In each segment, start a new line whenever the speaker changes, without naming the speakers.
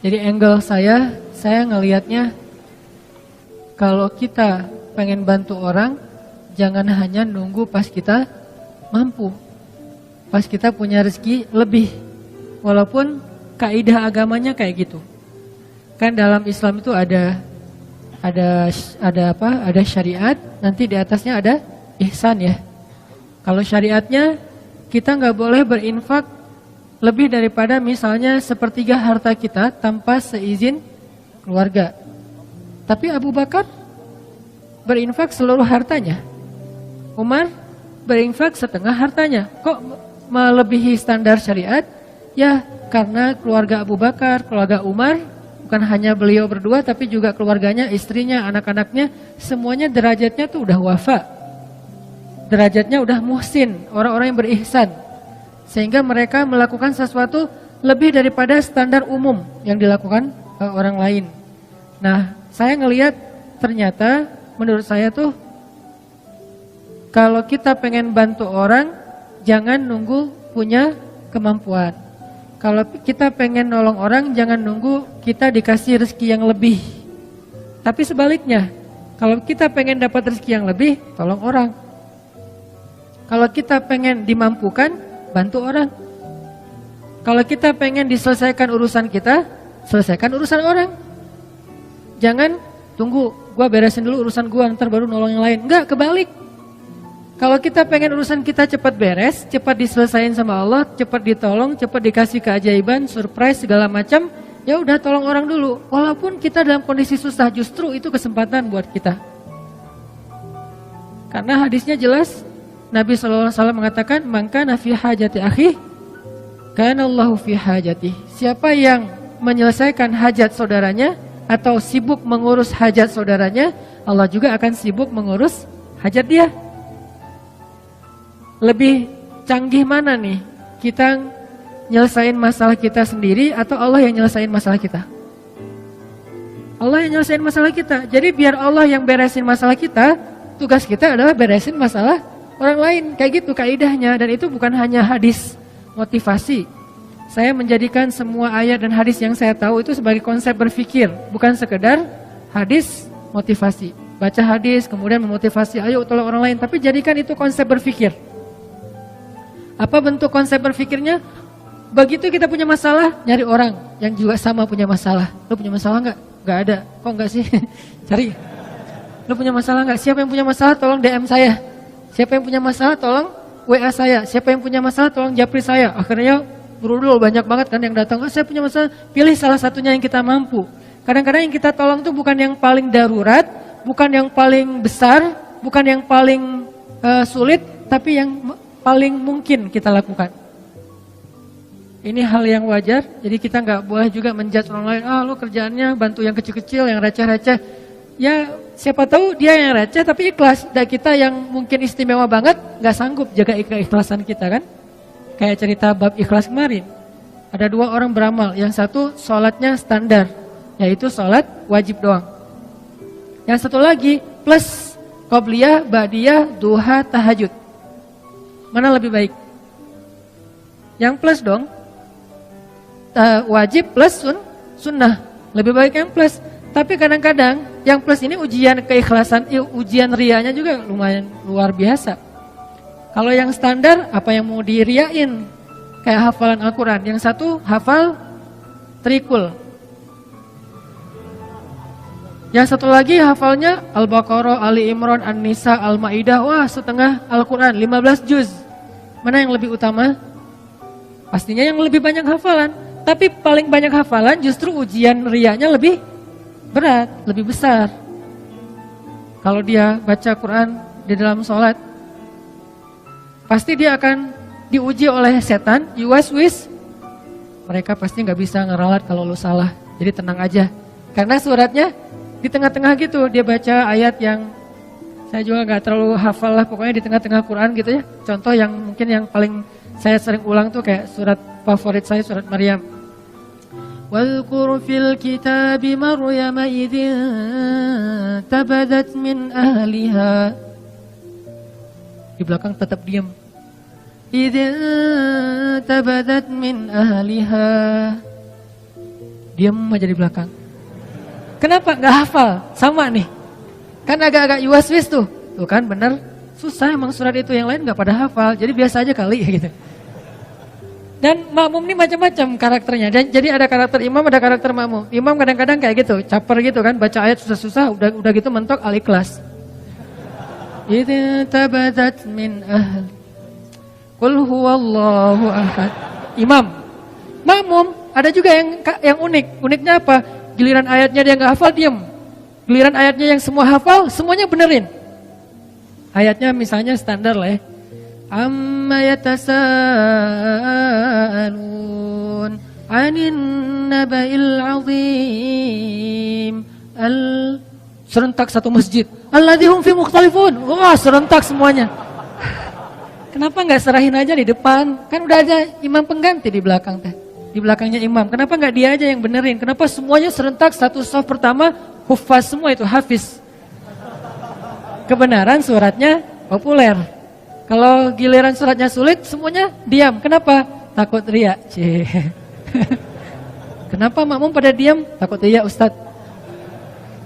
Jadi angle saya ngelihatnya kalau kita pengen bantu orang, jangan hanya nunggu pas kita mampu. Pas kita punya rezeki lebih. Walaupun kaidah agamanya kayak gitu. Kan dalam Islam itu ada syariat, nanti di atasnya ada ihsan ya. Kalau syariatnya kita nggak boleh berinfak lebih daripada misalnya sepertiga harta kita tanpa seizin keluarga. Tapi Abu Bakar berinfak seluruh hartanya. Umar berinfak setengah hartanya. Kok melebihi standar syariat? Ya karena keluarga Abu Bakar, keluarga Umar, bukan hanya beliau berdua tapi juga keluarganya, istrinya, anak-anaknya, semuanya derajatnya tuh udah wafa. Derajatnya udah muhsin, orang-orang yang berihsan. Sehingga mereka melakukan sesuatu lebih daripada standar umum yang dilakukan orang lain. Nah, saya ngelihat ternyata menurut saya tuh kalau kita pengen bantu orang, jangan nunggu punya kemampuan. Kalau kita pengen nolong orang, jangan nunggu kita dikasih rezeki yang lebih. Tapi sebaliknya, kalau kita pengen dapat rezeki yang lebih, tolong orang. Kalau kita pengen dimampukan, bantu orang. Kalau kita pengen diselesaikan urusan kita, selesaikan urusan orang. Jangan tunggu, gua beresin dulu urusan gua, ntar baru nolong yang lain. Enggak, kebalik. Kalau kita pengen urusan kita cepat beres, cepat diselesain sama Allah, cepat ditolong, cepat dikasih keajaiban, surprise segala macam, ya udah tolong orang dulu. Walaupun kita dalam kondisi susah, justru itu kesempatan buat kita. Karena hadisnya jelas, Nabi SAW mengatakan, "Maka nafi hajati akhi, kana Allahu fi hajati." Siapa yang menyelesaikan hajat saudaranya atau sibuk mengurus hajat saudaranya, Allah juga akan sibuk mengurus hajat dia. Lebih canggih mana nih? Kita nyelesain masalah kita sendiri atau Allah yang nyelesain masalah kita? Allah yang nyelesain masalah kita. Jadi biar Allah yang beresin masalah kita, tugas kita adalah beresin masalah orang lain. Kayak gitu kaidahnya. Dan itu bukan hanya hadis motivasi. Saya menjadikan semua ayat dan hadis yang saya tahu itu sebagai konsep berpikir, bukan sekedar hadis motivasi. Baca hadis kemudian memotivasi, ayo tolong orang lain, tapi jadikan itu konsep berpikir. Apa bentuk konsep berpikirnya? Begitu kita punya masalah, nyari orang yang juga sama punya masalah. Lo punya masalah nggak? Nggak ada. Kok nggak sih? Cari. Lo punya masalah nggak? Siapa yang punya masalah? Tolong DM saya. Siapa yang punya masalah? Tolong WA saya. Siapa yang punya masalah? Tolong japri saya. Akhirnya berudul banyak banget kan yang datang. Oh, saya punya masalah. Pilih salah satunya yang kita mampu. Kadang-kadang yang kita tolong tuh bukan yang paling darurat, bukan yang paling besar, bukan yang paling sulit, tapi yang paling mungkin kita lakukan. Ini hal yang wajar, jadi kita nggak boleh juga menjudge orang lain. Lo kerjaannya bantu yang kecil-kecil, yang receh-receh. Ya siapa tahu dia yang receh tapi ikhlas. Dan kita yang mungkin istimewa banget nggak sanggup jaga keikhlasan kita kan. Kayak cerita bab ikhlas kemarin. Ada 2 orang beramal, yang satu sholatnya standar, yaitu sholat wajib doang. Yang satu lagi plus qobliyah, ba'diyah, duha, tahajud. Mana lebih baik? Yang plus dong. Wajib plus sunnah. Lebih baik yang plus. Tapi kadang-kadang yang plus ini ujian keikhlasan, ujian rianya juga lumayan luar biasa. Kalau yang standar apa yang mau diriain? Kayak hafalan Al-Quran. Yang satu hafal trikul. Yang satu lagi hafalnya Al-Baqarah, Ali Imran, An-Nisa, Al-Maidah. Wah, setengah Al-Quran, 15 juz. Mana yang lebih utama? Pastinya yang lebih banyak hafalan. Tapi paling banyak hafalan justru ujian riyanya lebih berat, lebih besar. Kalau dia baca Quran di dalam sholat, pasti dia akan diuji oleh setan, yuwaswis. Mereka pasti nggak bisa ngeralat kalau lu salah. Jadi tenang aja. Karena suratnya di tengah-tengah gitu, dia baca ayat yang saya juga nggak terlalu hafal lah, pokoknya di tengah-tengah Quran gitu ya. Contoh yang mungkin yang paling saya sering ulang tuh kayak surat favorit saya, surat Maryam. Wadhkur fil kitabi Maryam idzin tabadat min ahliha. Di belakang tetap diam. Idzin tabadat min ahliha. diam aja di belakang. Kenapa? Nggak hafal, sama nih. Kan agak-agak yuaswis tuh kan bener. Susah emang surat itu, yang lain nggak pada hafal, jadi biasa aja kali gitu. Dan makmum ini macam-macam karakternya. Dan jadi ada karakter imam, ada karakter makmum. Imam kadang-kadang kayak gitu, caper gitu kan, baca ayat susah-susah, udah gitu mentok Al-Ikhlas. Idza tabadat min ahl. Qul huwallahu ahad. Imam. Makmum ada juga yang unik. Uniknya apa? Giliran ayatnya dia nggak hafal, diam. Giliran ayatnya yang semua hafal, semuanya benerin. Ayatnya misalnya standar lah ya. Amma yatasaalun 'anin naba'il 'azim. Serentak satu masjid. Alladzihum fi mukhtalifun. Wah, serentak semuanya. Kenapa nggak serahin aja di depan? Kan udah ada imam pengganti di belakang teh. Di belakangnya imam. Kenapa nggak dia aja yang benerin? Kenapa semuanya serentak satu shaf pertama hufaz semua itu hafiz? Kebenaran suratnya populer. Kalau giliran suratnya sulit, semuanya diam. Kenapa? Takut riya. Kenapa makmum pada diam? Takut riya, Ustaz.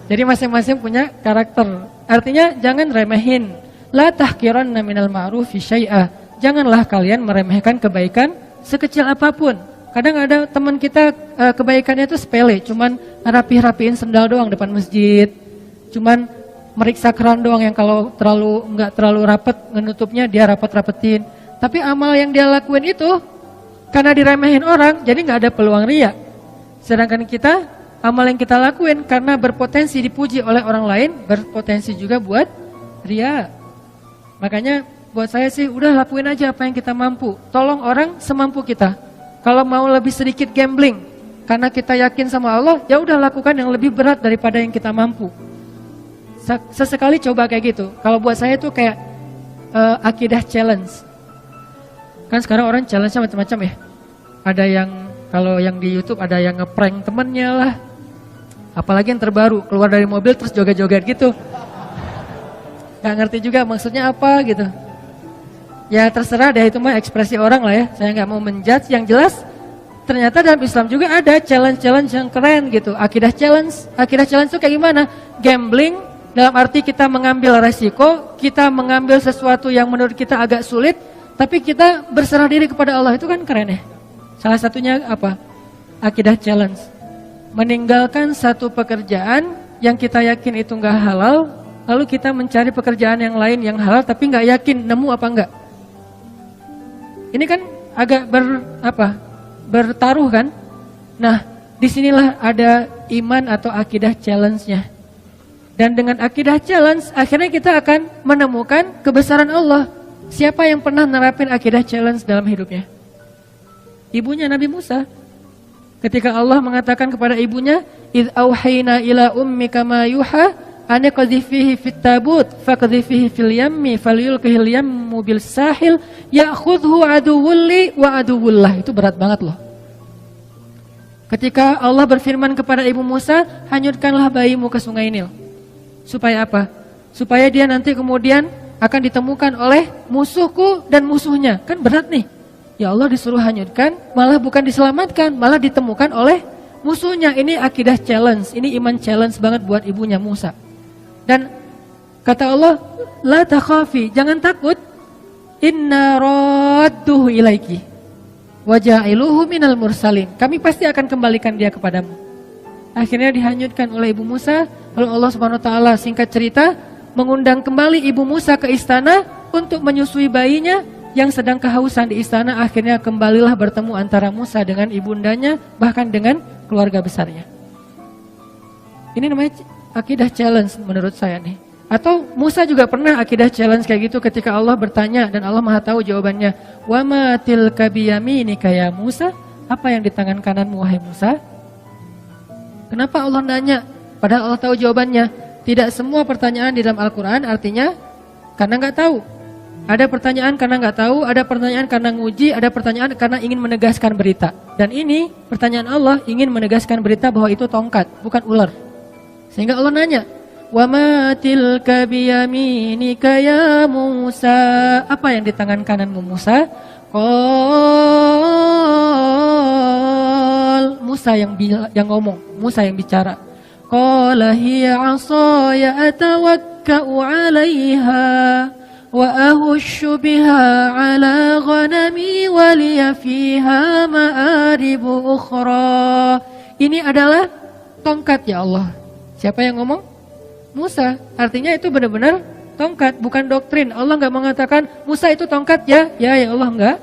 Jadi masing-masing punya karakter. Artinya jangan remehin. La tahqiranna minal ma'rufi syai'a. Janganlah kalian meremehkan kebaikan sekecil apapun. Kadang ada teman kita kebaikannya itu sepele, cuman rapih-rapihin sendal doang depan masjid. Cuman meriksa keran doang yang kalau nggak terlalu rapet ngenutupnya dia rapet-rapetin. Tapi amal yang dia lakuin itu karena diremehin orang, jadi nggak ada peluang riya. Sedangkan kita, amal yang kita lakuin karena berpotensi dipuji oleh orang lain, berpotensi juga buat riya. Makanya buat saya sih udah lakuin aja apa yang kita mampu. Tolong orang semampu kita. Kalau mau lebih sedikit gambling karena kita yakin sama Allah, ya udah lakukan yang lebih berat daripada yang kita mampu. Sesekali coba kayak gitu. Kalau buat saya tuh kayak akidah challenge. Kan sekarang orang challenge-nya macam-macam ya. Ada yang kalau yang di YouTube ada yang ngeprank temennya lah. Apalagi yang terbaru, keluar dari mobil terus joget-joget gitu. Gak ngerti juga maksudnya apa gitu. Ya terserah deh, itu mah ekspresi orang lah ya. Saya gak mau menjudge. Yang jelas ternyata dalam Islam juga ada challenge-challenge yang keren gitu. Akidah challenge itu kayak gimana? Gambling dalam arti kita mengambil resiko, kita mengambil sesuatu yang menurut kita agak sulit, tapi kita berserah diri kepada Allah, itu kan keren ya. Salah satunya apa? Akidah challenge. Meninggalkan satu pekerjaan yang kita yakin itu nggak halal, lalu kita mencari pekerjaan yang lain yang halal, tapi nggak yakin nemu apa enggak. Ini kan agak bertaruh kan? Nah, disinilah ada iman atau akidah challenge-nya. Dan dengan akidah challenge, akhirnya kita akan menemukan kebesaran Allah. Siapa yang pernah nerapin akidah challenge dalam hidupnya? Ibunya Nabi Musa. Ketika Allah mengatakan kepada ibunya, "Idz auhayna ila ummika ma yuha, an qadhifihi fit tabut, faqdhifihi fil yammi, falyulqihil yammu bil sahil, ya'khudhu aduwwul li wa aduwwullah." Itu berat banget loh. Ketika Allah berfirman kepada ibu Musa, "Hanyutkanlah bayimu ke sungai Nil." Supaya apa? Supaya dia nanti kemudian akan ditemukan oleh musuhku dan musuhnya. Kan berat nih. Ya Allah disuruh hanyutkan, malah bukan diselamatkan, malah ditemukan oleh musuhnya. Ini akidah challenge, ini iman challenge banget buat ibunya Musa. Dan kata Allah, la takhafi, jangan takut. Inna radduhu ilaiki wa ja'iluhu minal mursalin. Kami pasti akan kembalikan dia kepadamu. Akhirnya dihanyutkan oleh ibu Musa. Lalu Allah Subhanahu wa taala singkat cerita mengundang kembali ibu Musa ke istana untuk menyusui bayinya yang sedang kehausan di istana. Akhirnya kembalilah bertemu antara Musa dengan ibundanya, bahkan dengan keluarga besarnya. Ini namanya akidah challenge menurut saya nih. Atau Musa juga pernah akidah challenge kayak gitu ketika Allah bertanya dan Allah Maha tahu jawabannya. Wa ma tilka biyaminika ya Musa? Apa yang di tangan kananmu wahai Musa? Kenapa Allah nanya? Padahal Allah tahu jawabannya. Tidak semua pertanyaan di dalam Al-Quran artinya karena nggak tahu. Ada pertanyaan karena nggak tahu, ada pertanyaan karena nguji, ada pertanyaan karena ingin menegaskan berita. Dan ini pertanyaan Allah ingin menegaskan berita bahwa itu tongkat, bukan ular. Sehingga Allah nanya, "Wa ma tilka biyaminika ya Musa?" Apa yang di tangan kananmu Musa? Musa yang ngomong, Musa yang bicara. Qala hiya 'asaya atawakka'u 'alaiha wa ahushu biha 'ala ghanami wa liya fiha ma'aribu ukhra. Ini adalah tongkat ya Allah. Siapa yang ngomong? Musa. Artinya itu benar-benar tongkat, bukan doktrin. Allah enggak mengatakan Musa itu tongkat ya. Ya Allah enggak.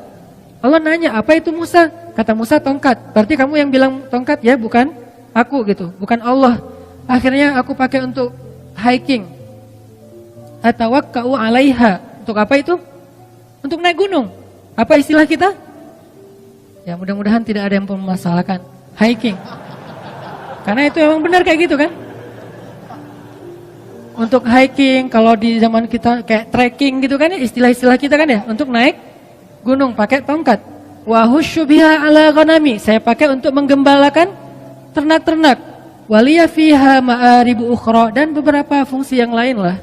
Allah nanya, apa itu Musa? Kata Musa tongkat. Berarti kamu yang bilang tongkat ya, bukan aku gitu, bukan Allah. Akhirnya aku pakai untuk hiking. Atawakka'u 'alaiha. Untuk apa itu? Untuk naik gunung. Apa istilah kita? Ya mudah-mudahan tidak ada yang mempermasalahkan hiking. Karena itu emang benar kayak gitu kan? Untuk hiking, kalau di zaman kita kayak trekking gitu kan ya, istilah-istilah kita kan ya, untuk naik gunung pakai tongkat. Wa husyu biha 'ala ghanami. Saya pakai untuk menggembalakan ternak-ternak. Waliya fiha ma'aribu ukhra, dan beberapa fungsi yang lain lah.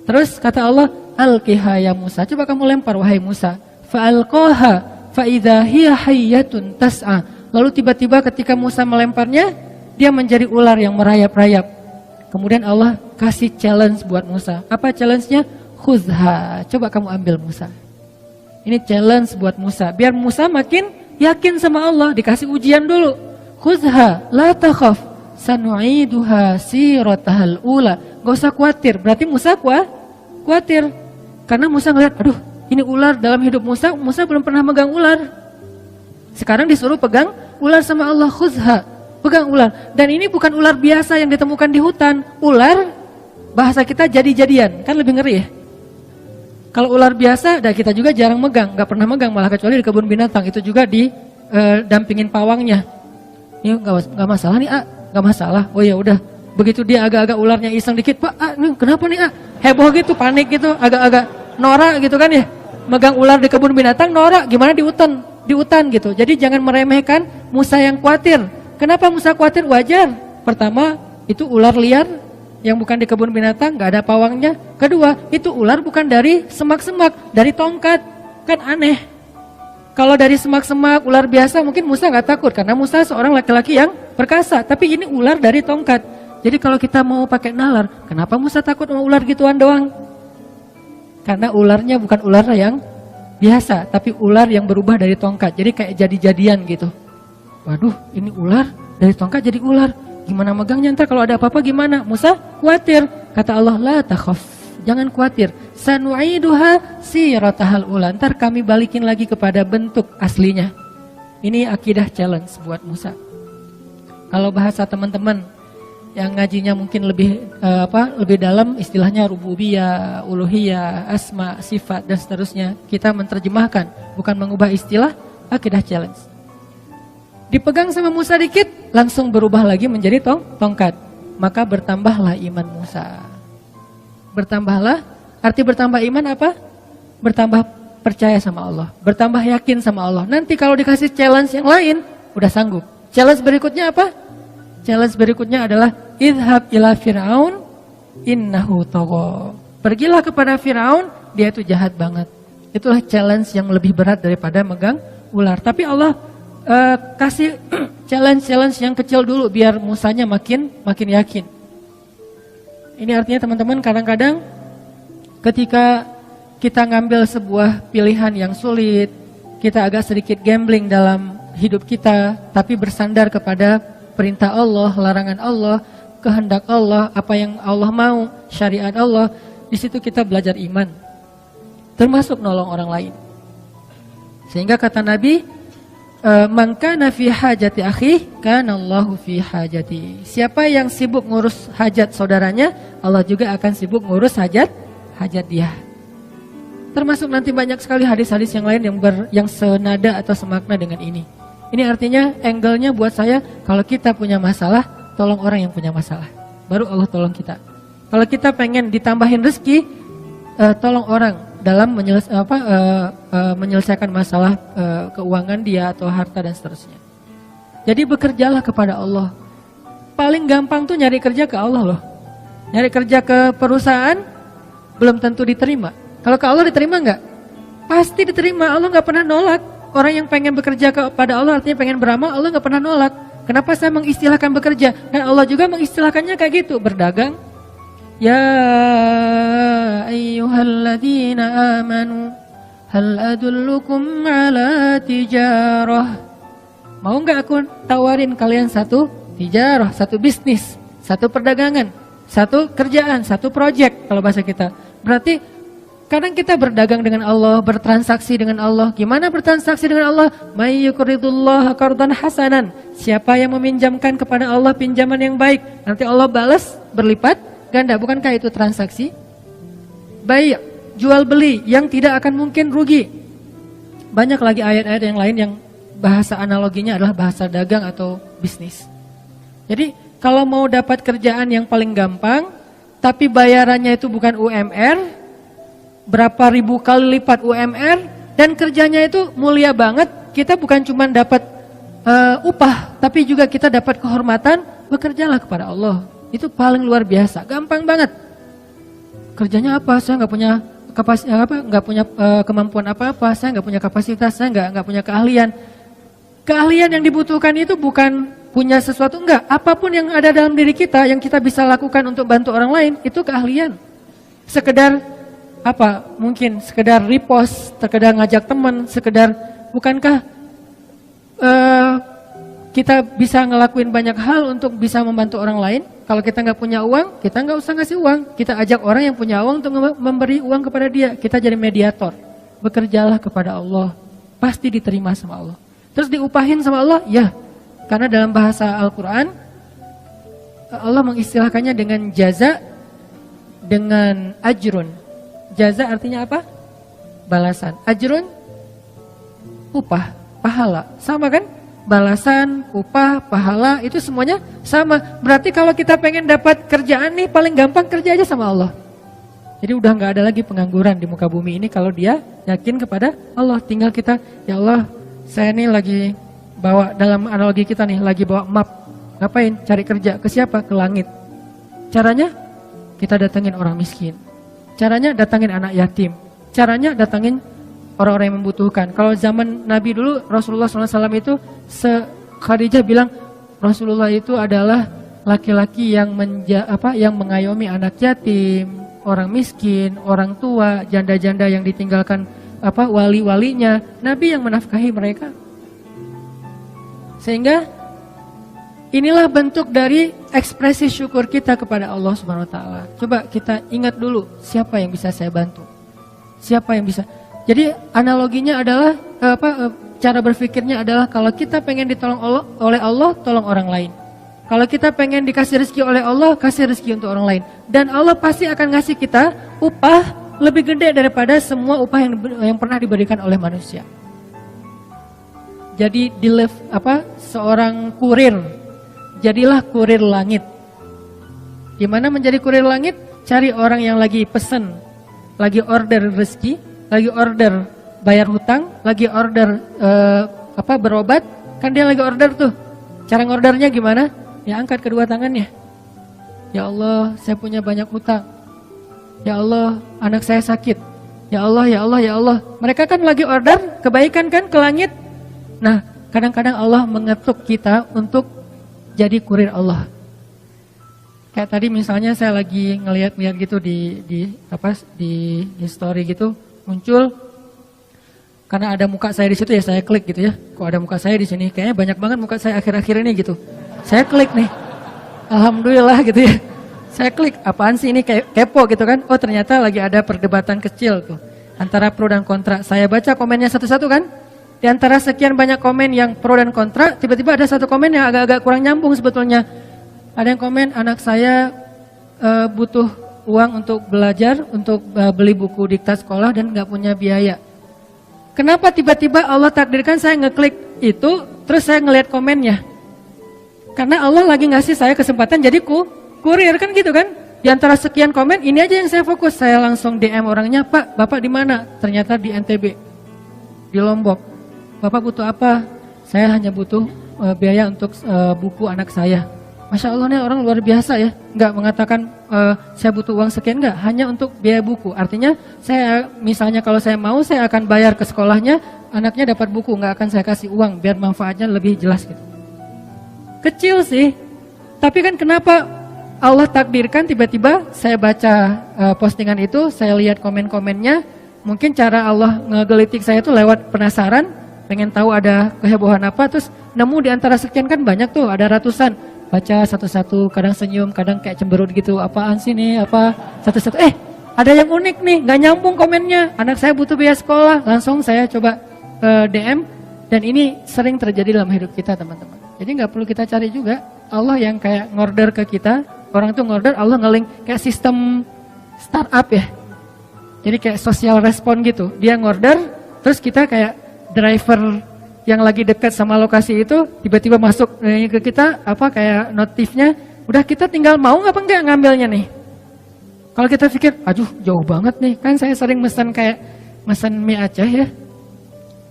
Terus kata Allah, alqiha ya Musa, coba kamu lempar wahai Musa. Fa'alqaha fa idza hiya hayyatun tas'a. Lalu tiba-tiba ketika Musa melemparnya, dia menjadi ular yang merayap-rayap. Kemudian Allah kasih challenge buat Musa. Apa challenge-nya? Khuzha, coba kamu ambil Musa. Ini challenge buat Musa, biar Musa makin yakin sama Allah. Dikasih ujian dulu. Khuzha la takhaf sanu'iduha siratahal ula. Gak usah khawatir. Berarti Musa khawatir. Karena Musa ngeliat, aduh ini ular dalam hidup Musa. Musa belum pernah megang ular. Sekarang disuruh pegang ular sama Allah. Khuzha, pegang ular. Dan ini bukan ular biasa yang ditemukan di hutan. Ular, bahasa kita jadi-jadian. Kan lebih ngeri ya. Kalau ular biasa, kita juga jarang megang. Gak pernah megang, malah kecuali di kebun binatang. Itu juga dampingin pawangnya. Ini gak masalah nih, gak masalah. Oh ya udah. Begitu dia agak-agak ularnya iseng dikit, Pak, ini kenapa nih, heboh gitu, panik gitu, agak-agak norak gitu kan ya. Megang ular di kebun binatang norak, gimana di hutan gitu. Jadi jangan meremehkan Musa yang khawatir. Kenapa Musa khawatir? Wajar. Pertama, itu ular liar yang bukan di kebun binatang, gak ada pawangnya. Kedua, itu ular bukan dari semak-semak, dari tongkat. Kan aneh. Kalau dari semak-semak, ular biasa mungkin Musa gak takut. Karena Musa seorang laki-laki yang perkasa. Tapi ini ular dari tongkat. Jadi kalau kita mau pakai nalar, kenapa Musa takut sama ular gituan doang? Karena ularnya bukan ular yang biasa, tapi ular yang berubah dari tongkat. Jadi kayak jadi-jadian gitu. Waduh, ini ular dari tongkat jadi ular. Gimana megangnya ntar kalau ada apa-apa gimana? Musa khawatir. Kata Allah, la takhaf, jangan khawatir. Sanu'iduha siratahal ula. Ntar kami balikin lagi kepada bentuk aslinya. Ini akidah challenge buat Musa. Kalau bahasa teman-teman yang ngajinya mungkin lebih lebih dalam, istilahnya rububiyah, uluhiyah, asma, sifat dan seterusnya. Kita menerjemahkan, bukan mengubah istilah, akidah challenge. Dipegang sama Musa dikit, langsung berubah lagi menjadi tongkat. Maka bertambahlah iman Musa. Bertambahlah, arti bertambah iman apa? Bertambah percaya sama Allah, bertambah yakin sama Allah. Nanti kalau dikasih challenge yang lain, udah sanggup. Challenge berikutnya apa? Challenge berikutnya adalah idhab ila Fir'aun innahu tagha. Pergilah kepada Fir'aun, dia itu jahat banget. Itulah challenge yang lebih berat daripada megang ular. Tapi Allah kasih challenge yang kecil dulu biar Musanya makin yakin. Ini artinya teman-teman, kadang-kadang ketika kita ngambil sebuah pilihan yang sulit, kita agak sedikit gambling dalam hidup kita, tapi bersandar kepada perintah Allah, larangan Allah, kehendak Allah, apa yang Allah mau, syariat Allah. Di situ kita belajar iman, termasuk nolong orang lain. Sehingga kata Nabi, man kana fi hajati akhi kana Allahu fi hajati. Siapa yang sibuk ngurus hajat saudaranya, Allah juga akan sibuk ngurus hajat dia. Termasuk nanti banyak sekali hadis-hadis yang lain yang senada atau semakna dengan ini. Ini artinya angle-nya buat saya, kalau kita punya masalah, tolong orang yang punya masalah. Baru Allah tolong kita. Kalau kita pengen ditambahin rezeki, tolong orang dalam menyelesaikan masalah keuangan dia atau harta dan seterusnya. Jadi bekerjalah kepada Allah. Paling gampang tuh nyari kerja ke Allah loh. Nyari kerja ke perusahaan belum tentu diterima. Kalau ke Allah diterima nggak? Pasti diterima. Allah nggak pernah nolak. Orang yang pengen bekerja kepada Allah, artinya pengen beramal, Allah nggak pernah nolak. Kenapa saya mengistilahkan bekerja? Dan Allah juga mengistilahkannya kayak gitu, berdagang. Ya ayyuhalladzina amanu hal adullukum ala tijarah. Mau nggak aku tawarin kalian satu tijarah, satu bisnis, satu perdagangan, satu kerjaan, satu project kalau bahasa kita. Berarti kadang kita berdagang dengan Allah, bertransaksi dengan Allah. Gimana bertransaksi dengan Allah? May yuqridullaha qardan hasanan. Siapa yang meminjamkan kepada Allah pinjaman yang baik, nanti Allah balas berlipat ganda. Bukankah itu transaksi? Baik, jual beli yang tidak akan mungkin rugi. Banyak lagi ayat-ayat yang lain yang bahasa analoginya adalah bahasa dagang atau bisnis. Jadi kalau mau dapat kerjaan yang paling gampang, tapi bayarannya itu bukan UMR, berapa ribu kali lipat UMR, dan kerjanya itu mulia banget, kita bukan cuma dapat upah, tapi juga kita dapat kehormatan, bekerjalah kepada Allah. Itu paling luar biasa, gampang banget. Kerjanya apa? Saya nggak punya kemampuan apa-apa, saya nggak punya kapasitas, saya nggak punya keahlian. Keahlian yang dibutuhkan itu bukan punya sesuatu, enggak. Apapun yang ada dalam diri kita, yang kita bisa lakukan untuk bantu orang lain, itu keahlian. Sekedar apa? Mungkin sekedar repost, sekedar ngajak teman, sekedar, bukankah kita bisa ngelakuin banyak hal untuk bisa membantu orang lain? Kalau kita nggak punya uang, kita nggak usah ngasih uang. Kita ajak orang yang punya uang untuk memberi uang kepada dia. Kita jadi mediator. Bekerjalah kepada Allah, pasti diterima sama Allah. Terus diupahin sama Allah? Ya, karena dalam bahasa Al-Quran Allah mengistilahkannya dengan jaza, dengan ajrun. Jaza artinya apa? Balasan. Ajrun, upah, pahala. Sama kan? Balasan, upah, pahala, itu semuanya sama. Berarti kalau kita pengen dapat kerjaan nih, paling gampang kerja aja sama Allah. Jadi udah gak ada lagi pengangguran di muka bumi ini kalau dia yakin kepada Allah. Tinggal kita, ya Allah, saya nih lagi bawa, dalam analogi kita nih, lagi bawa map. Ngapain? Cari kerja. Ke siapa? Ke langit. Caranya? Kita datangin orang miskin. Caranya datangin anak yatim. Caranya datangin orang-orang yang membutuhkan. Kalau zaman Nabi dulu, Rasulullah SAW itu, Khadijah bilang, Rasulullah itu adalah laki-laki yang mengayomi anak yatim, orang miskin, orang tua, janda-janda yang ditinggalkan wali-walinya. Nabi yang menafkahi mereka. Sehingga inilah bentuk dari ekspresi syukur kita kepada Allah Subhanahu wa taala. Coba kita ingat dulu, siapa yang bisa saya bantu? Siapa yang bisa? Jadi analoginya adalah cara berpikirnya adalah kalau kita pengen ditolong oleh Allah, tolong orang lain. Kalau kita pengen dikasih rezeki oleh Allah, kasih rezeki untuk orang lain. Dan Allah pasti akan ngasih kita upah lebih gede daripada semua upah yang pernah diberikan oleh manusia. Jadi seorang kurir, jadilah kurir langit. Gimana menjadi kurir langit? Cari orang yang lagi pesen, lagi order rezeki, lagi order bayar hutang, lagi order berobat, kan dia lagi order tuh. Cara ngordernya gimana? Ya angkat kedua tangannya. Ya Allah, saya punya banyak hutang. Ya Allah, anak saya sakit. Ya Allah, ya Allah, ya Allah. Mereka kan lagi order kebaikan kan ke langit. Nah, kadang-kadang Allah mengetuk kita untuk jadi kurir Allah. Kayak tadi misalnya saya lagi ngelihat gitu di story gitu, muncul karena ada muka saya di situ ya saya klik gitu ya. Kok ada muka saya di sini? Kayaknya banyak banget muka saya akhir-akhir ini gitu. Saya klik nih. Alhamdulillah gitu ya. Saya klik, apaan sih ini, kepo gitu kan. Oh ternyata lagi ada perdebatan kecil tuh antara pro dan kontra. Saya baca komennya satu-satu kan. Di antara sekian banyak komen yang pro dan kontra, tiba-tiba ada satu komen yang agak-agak kurang nyambung sebetulnya. Ada yang komen, anak saya butuh uang untuk belajar, untuk beli buku diktat sekolah dan gak punya biaya. Kenapa tiba-tiba Allah takdirkan saya ngeklik itu, terus saya ngelihat komennya? Karena Allah lagi ngasih saya kesempatan jadi kurir kan gitu kan. Di antara sekian komen, ini aja yang saya fokus. Saya langsung DM orangnya, Pak, Bapak di mana? Ternyata di NTB, di Lombok. Bapak butuh apa? Saya hanya butuh biaya untuk buku anak saya. Masya Allah nih orang luar biasa ya. Enggak mengatakan saya butuh uang sekian, enggak. Hanya untuk biaya buku. Artinya saya misalnya kalau saya mau saya akan bayar ke sekolahnya. Anaknya dapat buku, enggak akan saya kasih uang biar manfaatnya lebih jelas gitu. Kecil sih. Tapi kan kenapa Allah takdirkan tiba-tiba saya baca postingan itu, saya lihat komen-komennya, mungkin cara Allah ngegelitik saya itu lewat penasaran, pengen tahu ada kehebohan apa, terus nemu di antara sekian kan banyak tuh, ada ratusan. Baca satu-satu, kadang senyum, kadang kayak cemberut gitu, apaan sih nih, apa, satu-satu, ada yang unik nih, gak nyambung komennya, anak saya butuh biaya sekolah, langsung saya coba DM, dan ini sering terjadi dalam hidup kita teman-teman. Jadi gak perlu kita cari juga, Allah yang kayak ngorder ke kita, orang tuh ngorder, Allah nge-link kayak sistem startup ya. Jadi kayak social respon gitu, dia ngorder, terus kita kayak driver yang lagi dekat sama lokasi itu, tiba-tiba masuk ke kita, apa kayak notifnya, udah kita tinggal mau apa enggak ngambilnya nih. Kalau kita pikir, aduh jauh banget nih, kan saya sering mesen mie Aceh ya,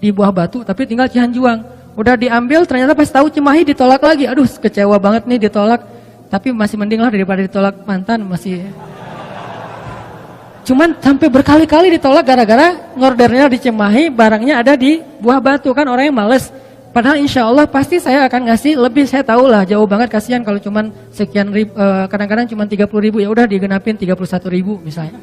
di Buah Batu, tapi tinggal Cihanjuang. Udah diambil, ternyata pas tahu Cimahi ditolak lagi. Aduh, kecewa banget nih ditolak. Tapi masih mending lah daripada ditolak mantan, masih. Cuman sampai berkali-kali ditolak gara-gara ngordernya di Cimahi, barangnya ada di Buah Batu, kan orangnya males. Padahal insya Allah pasti saya akan ngasih lebih, saya tahu lah jauh banget, kasihan kalau cuman sekian ribu, kadang-kadang cuman 30.000, ya udah digenapin 31.000 misalnya.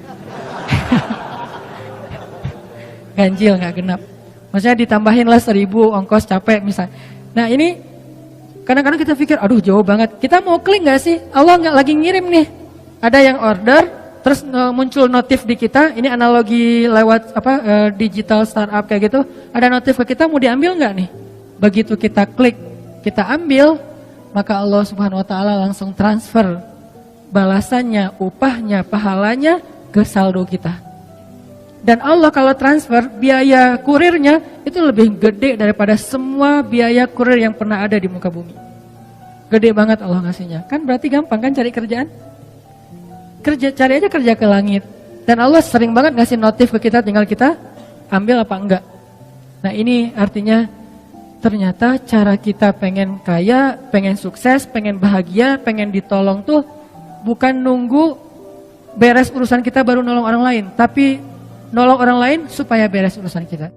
Ganjil nggak genap. Maksudnya ditambahin lah 1.000 ongkos capek misalnya. Nah ini kadang-kadang kita pikir, aduh jauh banget. Kita mau klik nggak sih? Allah nggak lagi ngirim nih. Ada yang order, terus muncul notif di kita. Ini analogi lewat digital startup kayak gitu. Ada notif ke kita, mau diambil nggak nih? Begitu kita klik, kita ambil, maka Allah Subhanahu Wa Taala langsung transfer balasannya, upahnya, pahalanya ke saldo kita. Dan Allah kalau transfer biaya kurirnya itu lebih gede daripada semua biaya kurir yang pernah ada di muka bumi. Gede banget Allah ngasihnya. Kan berarti gampang kan cari kerjaan? Cari aja kerja ke langit. Dan Allah sering banget ngasih notif ke kita, tinggal kita ambil apa enggak. Nah ini artinya ternyata cara kita pengen kaya, pengen sukses, pengen bahagia, pengen ditolong tuh bukan nunggu beres urusan kita baru nolong orang lain. Tapi nolong orang lain supaya beres urusan kita.